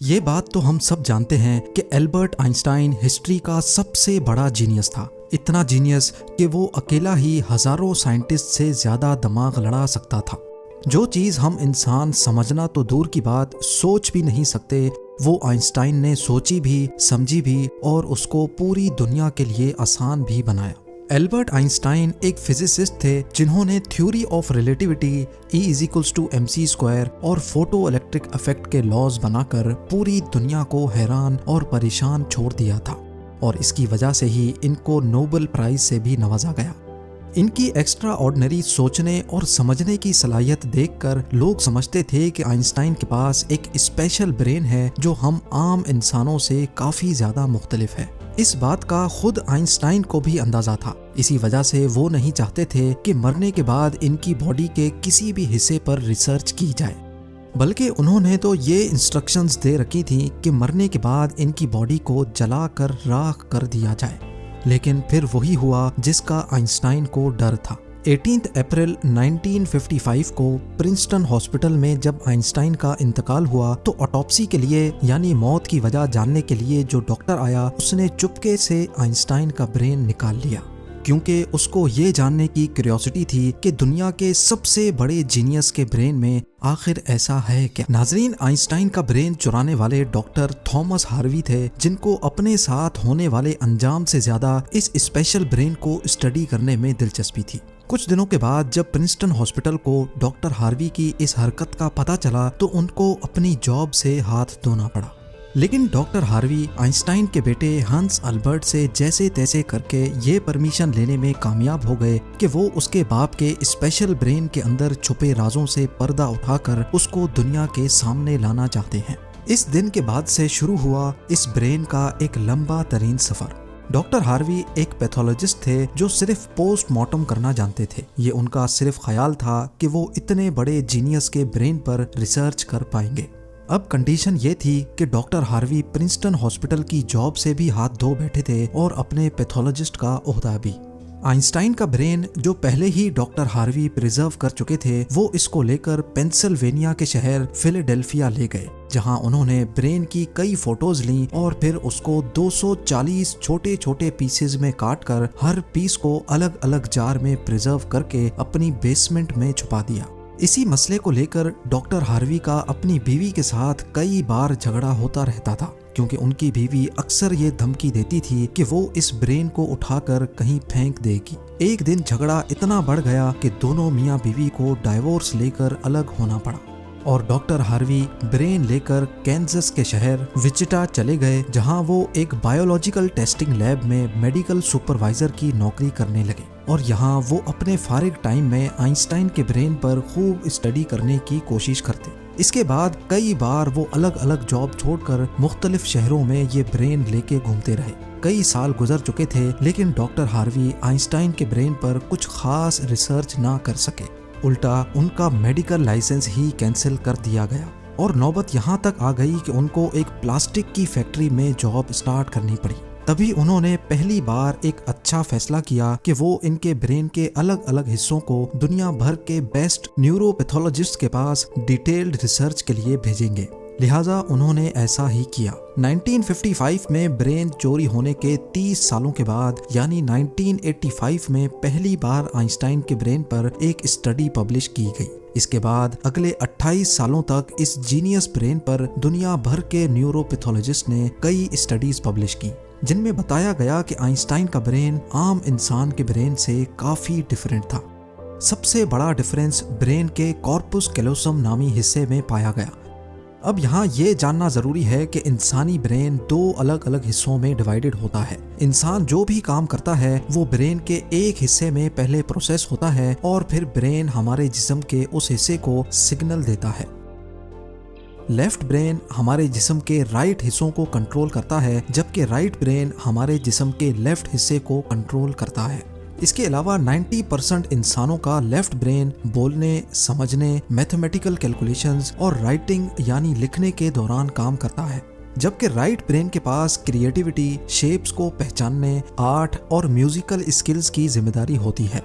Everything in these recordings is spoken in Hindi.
ये बात तो हम सब जानते हैं कि एल्बर्ट आइंस्टाइन हिस्ट्री का सबसे बड़ा जीनियस था। इतना जीनियस कि वो अकेला ही हजारों साइंटिस्ट से ज्यादा दिमाग लड़ा सकता था। जो चीज हम इंसान समझना तो दूर की बात, सोच भी नहीं सकते, वो आइंस्टाइन ने सोची भी, समझी भी और उसको पूरी दुनिया के लिए आसान भी बनाया। एल्बर्ट आइंस्टाइन एक फिजिसिस्ट थे जिन्होंने थ्योरी ऑफ रिलेटिविटी, E=mc² और फोटो इलेक्ट्रिक इफेक्ट के लॉज बनाकर पूरी दुनिया को हैरान और परेशान छोड़ दिया था और इसकी वजह से ही इनको नोबेल प्राइज से भी नवाजा गया। इनकी एक्स्ट्रा ऑर्डिनरी सोचने और समझने की सलाहियत देखकर लोग समझते थे कि आइंस्टाइन के पास एक स्पेशल ब्रेन है जो हम आम इंसानों से काफ़ी ज़्यादा मुख्तलिफ है। इस बात का खुद आइंस्टाइन को भी अंदाजा था। इसी वजह से वो नहीं चाहते थे कि मरने के बाद इनकी बॉडी के किसी भी हिस्से पर रिसर्च की जाए, बल्कि उन्होंने तो ये इंस्ट्रक्शंस दे रखी थी कि मरने के बाद इनकी बॉडी को जलाकर राख कर दिया जाए। लेकिन फिर वही हुआ जिसका आइंस्टाइन को डर था। 18 अप्रैल 1955 को प्रिंसटन हॉस्पिटल में जब आइंस्टाइन का इंतकाल हुआ तो ऑटोप्सी के लिए यानी मौत की वजह जानने के लिए जो डॉक्टर आया उसने चुपके से आइंस्टाइन का ब्रेन निकाल लिया, क्योंकि उसको ये जानने की क्यूरियोसिटी थी कि दुनिया के सबसे बड़े जीनियस के ब्रेन में आखिर ऐसा है क्या। नाजरीन, आइंस्टाइन का ब्रेन चुराने वाले डॉक्टर थॉमस हार्वी थे, जिनको अपने साथ होने वाले अंजाम से ज्यादा इस स्पेशल ब्रेन को स्टडी करने में दिलचस्पी थी। कुछ दिनों के बाद जब प्रिंसटन हॉस्पिटल को डॉक्टर हार्वी की इस हरकत का पता चला तो उनको अपनी जॉब से हाथ धोना पड़ा। लेकिन डॉक्टर हार्वी आइंस्टाइन के बेटे हंस अल्बर्ट से जैसे तैसे करके ये परमिशन लेने में कामयाब हो गए कि वो उसके बाप के स्पेशल ब्रेन के अंदर छुपे राजों से पर्दा उठाकर उसको दुनिया के सामने लाना चाहते हैं। इस दिन के बाद से शुरू हुआ इस ब्रेन का एक लंबा तरीन सफर। डॉक्टर हार्वी एक पैथोलॉजिस्ट थे जो सिर्फ पोस्टमार्टम करना जानते थे। ये उनका सिर्फ ख्याल था कि वो इतने बड़े जीनियस के ब्रेन पर रिसर्च कर पाएंगे। अब कंडीशन ये थी कि डॉक्टर हार्वी प्रिंसटन हॉस्पिटल की जॉब से भी हाथ धो बैठे थे और अपने पैथोलॉजिस्ट का ओहदा भी। आइंस्टाइन का ब्रेन जो पहले ही डॉक्टर हार्वी प्रिजर्व कर चुके थे, वो इसको लेकर पेंसिल्वेनिया के शहर फिलाडेल्फिया ले गए, जहां उन्होंने ब्रेन की कई फोटोज ली और फिर उसको 240 छोटे छोटे पीसेज में काटकर हर पीस को अलग अलग जार में प्रिजर्व करके अपनी बेसमेंट में छुपा दिया। इसी मसले को लेकर डॉक्टर हार्वी का अपनी बीवी के साथ कई बार झगड़ा होता रहता था, क्योंकि उनकी बीवी अक्सर ये धमकी देती थी कि वो इस ब्रेन को उठाकर कहीं फेंक देगी। एक दिन झगड़ा इतना बढ़ गया कि दोनों मियाँ बीवी को डाइवोर्स लेकर अलग होना पड़ा और डॉक्टर हार्वी ब्रेन लेकर कैंसस के शहर विचिटा चले गए, जहां वो एक बायोलॉजिकल टेस्टिंग लैब में मेडिकल सुपरवाइजर की नौकरी करने लगे और यहाँ वो अपने फारिग टाइम में आइंस्टाइन के ब्रेन पर खूब स्टडी करने की कोशिश करते। इसके बाद कई बार वो अलग अलग जॉब छोड़कर मुख्तलिफ शहरों में ये ब्रेन लेके घूमते रहे। कई साल गुजर चुके थे लेकिन डॉक्टर हार्वी आइंस्टाइन के ब्रेन पर कुछ खास रिसर्च ना कर सके। उल्टा उनका मेडिकल लाइसेंस ही कैंसिल कर दिया गया और नौबत यहाँ तक आ गई कि उनको एक प्लास्टिक की फैक्ट्री में जॉब स्टार्ट करनी पड़ी। तभी उन्होंने पहली बार एक अच्छा फैसला किया कि वो इनके ब्रेन के अलग अलग हिस्सों को दुनिया भर के बेस्ट न्यूरोपैथोलॉजिस्ट के पास डिटेल्ड रिसर्च के लिए भेजेंगे। लिहाजा उन्होंने ऐसा ही किया। 1955 में ब्रेन चोरी होने के 30 सालों के बाद यानी 1985 में पहली बार आइंस्टाइन के ब्रेन पर एक स्टडी पब्लिश की गई। इसके बाद अगले 28 सालों तक इस जीनियस ब्रेन पर दुनिया भर के न्यूरोपैथोलॉजिस्ट ने कई स्टडीज पब्लिश की, जिनमें बताया गया कि आइंस्टाइन का ब्रेन आम इंसान के ब्रेन से काफी डिफरेंट था। सबसे बड़ा डिफरेंस ब्रेन के कॉर्पस कैलोसम नामी हिस्से में पाया गया। अब यहाँ ये जानना जरूरी है कि इंसानी ब्रेन दो अलग अलग हिस्सों में डिवाइडेड होता है। इंसान जो भी काम करता है वो ब्रेन के एक हिस्से में पहले प्रोसेस होता है और फिर ब्रेन हमारे जिस्म के उस हिस्से को सिग्नल देता है। लेफ्ट ब्रेन हमारे जिस्म के राइट हिस्सों को कंट्रोल करता है, जबकि राइट ब्रेन हमारे जिस्म के लेफ्ट हिस्से को कंट्रोल करता है। इसके अलावा 90% इंसानों का लेफ्ट ब्रेन बोलने, समझने, मैथमेटिकल कैलकुलेशंस और राइटिंग यानी लिखने के दौरान काम करता है, जबकि राइट ब्रेन के पास क्रिएटिविटी, शेप्स को पहचानने, आर्ट और म्यूजिकल स्किल्स की जिम्मेदारी होती है।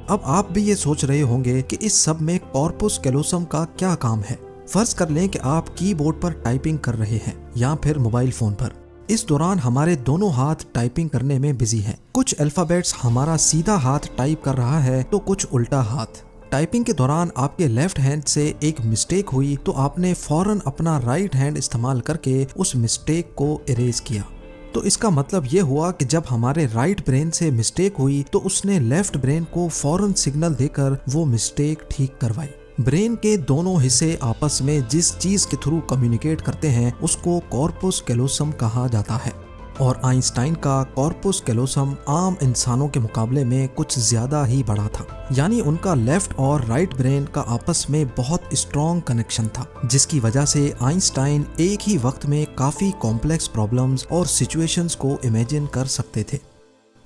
अब आप भी ये सोच रहे होंगे कि इस सब में कॉर्पस कैलोसम का क्या काम है। फर्ज कर लें कि आप कीबोर्ड पर टाइपिंग कर रहे हैं या फिर मोबाइल फोन पर। इस दौरान हमारे दोनों हाथ टाइपिंग करने में बिजी हैं। कुछ अल्फाबेट्स हमारा सीधा हाथ टाइप कर रहा है तो कुछ उल्टा हाथ। टाइपिंग के दौरान आपके लेफ्ट हैंड से एक मिस्टेक हुई तो आपने फौरन अपना राइट हैंड इस्तेमाल करके उस मिस्टेक को इरेज किया। तो इसका मतलब ये हुआ कि जब हमारे राइट ब्रेन से मिस्टेक हुई तो उसने लेफ्ट ब्रेन को फौरन सिग्नल देकर वो मिस्टेक ठीक करवाई। ब्रेन के दोनों हिस्से आपस में जिस चीज के थ्रू कम्युनिकेट करते हैं उसको कॉर्पस कैलोसम कहा जाता है। और आइंस्टाइन का कॉर्पस कैलोसम आम इंसानों के मुकाबले में कुछ ज्यादा ही बड़ा था, यानी उनका लेफ्ट और राइट ब्रेन का आपस में बहुत स्ट्रॉन्ग कनेक्शन था, जिसकी वजह से आइंस्टाइन एक ही वक्त में काफी कॉम्प्लेक्स प्रॉब्लम्स और सिचुएशंस को इमेजिन कर सकते थे।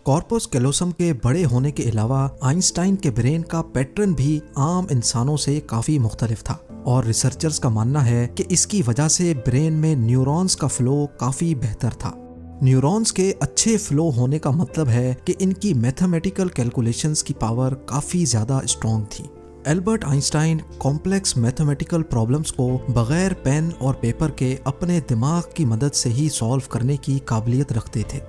कॉर्पस कैलोसम के बड़े होने के अलावा आइंस्टाइन के ब्रेन का पैटर्न भी आम इंसानों से काफी मुख्तलिफ था और रिसर्चर्स का मानना है कि इसकी वजह से ब्रेन में न्यूरॉन्स का फ्लो काफी बेहतर था। न्यूरॉन्स के अच्छे फ्लो होने का मतलब है कि इनकी मैथमेटिकल कैलकुलेशंस की पावर काफी ज्यादा स्ट्रॉन्ग थी। Albert Einstein complex mathematical problems को बगैर पेन और पेपर के अपने दिमाग की मदद से ही सॉल्व करने की काबिलियत रखते थे।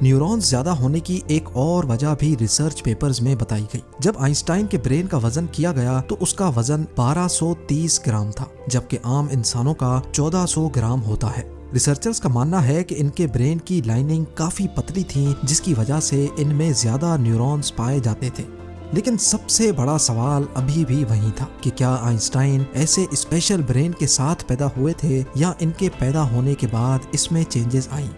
न्यूरॉन्स ज्यादा होने की एक और वजह भी रिसर्च पेपर्स में बताई गई। जब आइंस्टाइन के ब्रेन का वजन किया गया तो उसका वजन 1230 ग्राम था, जबकि आम इंसानों का 1400 ग्राम होता है। रिसर्चर्स का मानना है कि इनके ब्रेन की लाइनिंग काफी पतली थी, जिसकी वजह से इनमें ज्यादा न्यूरॉन्स पाए जाते थे। लेकिन सबसे बड़ा सवाल अभी भी वही था कि क्या आइंस्टाइन ऐसे स्पेशल ब्रेन के साथ पैदा हुए थे या इनके पैदा होने के बाद इसमें चेंजेस आई।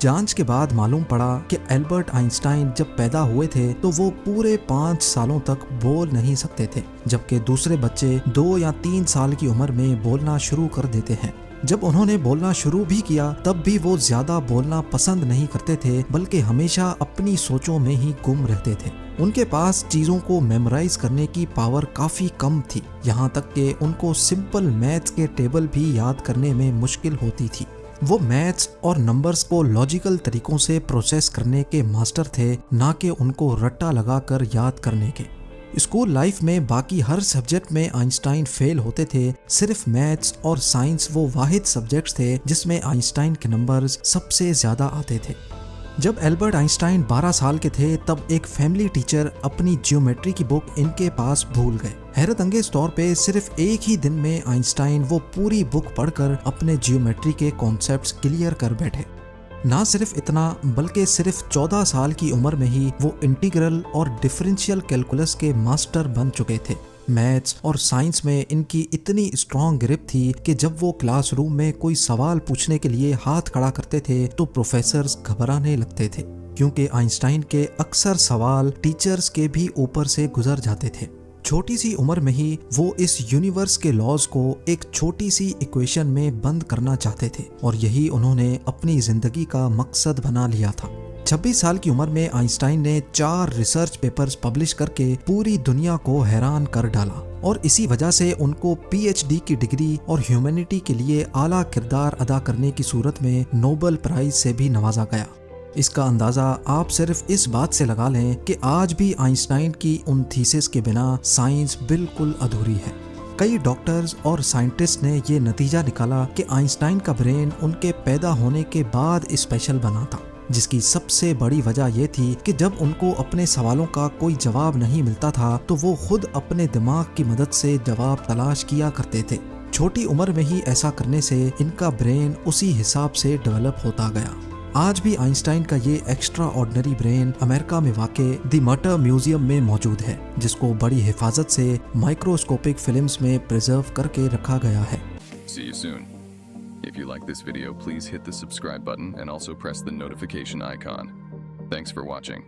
जांच के बाद मालूम पड़ा कि एल्बर्ट आइंस्टाइन जब पैदा हुए थे तो वो पूरे 5 सालों तक बोल नहीं सकते थे, जबकि दूसरे बच्चे 2 या 3 साल की उम्र में बोलना शुरू कर देते हैं। जब उन्होंने बोलना शुरू भी किया तब भी वो ज्यादा बोलना पसंद नहीं करते थे, बल्कि हमेशा अपनी सोचों में ही गुम रहते थे। उनके पास चीजों को मेमोराइज करने की पावर काफी कम थी, यहाँ तक कि उनको सिंपल मैथ्स के टेबल भी याद करने में मुश्किल होती थी। वो मैथ्स और नंबर्स को लॉजिकल तरीकों से प्रोसेस करने के मास्टर थे, ना कि उनको रट्टा लगाकर याद करने के। स्कूल लाइफ में बाकी हर सब्जेक्ट में आइंस्टाइन फेल होते थे, सिर्फ मैथ्स और साइंस वो वाहिद सब्जेक्ट्स थे जिसमें आइंस्टाइन के नंबर्स सबसे ज्यादा आते थे। जब एल्बर्ट आइंस्टाइन 12 साल के थे तब एक फैमिली टीचर अपनी ज्योमेट्री की बुक इनके पास भूल गए। हैरत अंगेज तौर पे सिर्फ एक ही दिन में आइंस्टाइन वो पूरी बुक पढ़कर अपने ज्योमेट्री के कॉन्सेप्ट्स क्लियर कर बैठे। ना सिर्फ इतना, बल्कि सिर्फ 14 साल की उम्र में ही वो इंटीग्रल और डिफरेंशियल कैलकुलस के मास्टर बन चुके थे। मैथ्स और साइंस में इनकी इतनी स्ट्रॉन्ग ग्रिप थी कि जब वो क्लासरूम में कोई सवाल पूछने के लिए हाथ खड़ा करते थे तो प्रोफेसर्स घबराने लगते थे, क्योंकि आइंस्टाइन के अक्सर सवाल टीचर्स के भी ऊपर से गुजर जाते थे। छोटी सी उम्र में ही वो इस यूनिवर्स के लॉज को एक छोटी सी इक्वेशन में बंद करना चाहते थे और यही उन्होंने अपनी जिंदगी का मकसद बना लिया था। 26 साल की उम्र में आइंस्टाइन ने 4 रिसर्च पेपर्स पब्लिश करके पूरी दुनिया को हैरान कर डाला और इसी वजह से उनको पीएचडी की डिग्री और ह्यूमैनिटी के लिए आला किरदार अदा करने की सूरत में नोबेल प्राइज से भी नवाजा गया। इसका अंदाजा आप सिर्फ इस बात से लगा लें कि आज भी आइंस्टाइन की उन थीसिस के बिना साइंस बिल्कुल अधूरी है। कई डॉक्टर्स और साइंटिस्ट ने ये नतीजा निकाला कि आइंस्टाइन का ब्रेन उनके पैदा होने के बाद स्पेशल बना था, जिसकी सबसे बड़ी वजह यह थी कि जब उनको अपने सवालों का कोई जवाब नहीं मिलता था तो वो खुद अपने दिमाग की मदद से जवाब तलाश किया करते थे। छोटी उम्र में ही ऐसा करने से इनका ब्रेन उसी हिसाब से डेवलप होता गया। आज भी आइंस्टाइन का ये एक्स्ट्रा ऑर्डिनरी ब्रेन अमेरिका में वाक़े द मटर म्यूजियम में मौजूद है, जिसको बड़ी हिफाजत से माइक्रोस्कोपिक फिल्म्स में प्रिजर्व करके रखा गया है। See you soon. If you like this video, please hit the subscribe button and also press the notification icon. Thanks for watching.